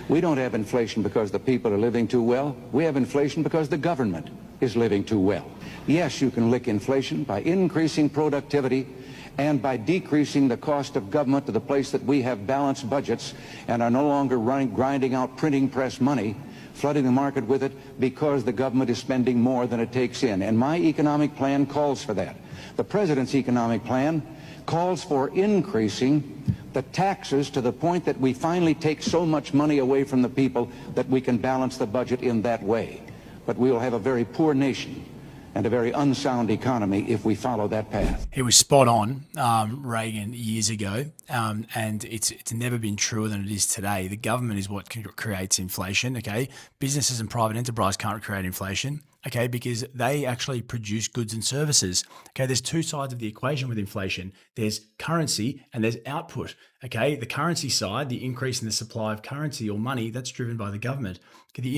We don't have inflation because the people are living too well. We have inflation because the government is living too well. Yes, you can lick inflation by increasing productivity and by decreasing the cost of government to the place that we have balanced budgets and are no longer grinding out printing press money, flooding the market with it because the government is spending more than it takes in. And my economic plan calls for that. The president's economic plan calls for increasing the taxes to the point that we finally take so much money away from the people that we can balance the budget in that way. But we will have a very poor nation and a very unsound economy if we follow that path. He was spot on, Reagan, years ago, and it's never been truer than it is today. The government is what creates inflation, okay? Businesses and private enterprise can't create inflation, okay, because they actually produce goods and services. Okay, there's two sides of the equation with inflation. There's currency and there's output, okay? The currency side, the increase in the supply of currency or money, that's driven by the government. Okay, the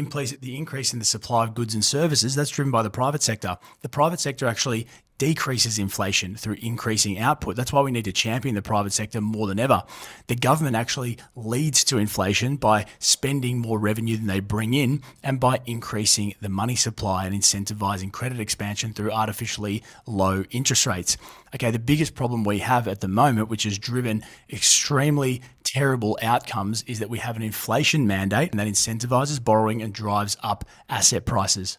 increase in the supply of goods and services, that's driven by the private sector. The private sector actually decreases inflation through increasing output. That's why we need to champion the private sector more than ever. The government actually leads to inflation by spending more revenue than they bring in and by increasing the money supply and incentivizing credit expansion through artificially low interest rates. Okay, the biggest problem we have at the moment, which has driven extremely terrible outcomes, is that we have an inflation mandate and that incentivizes borrowing and drives up asset prices.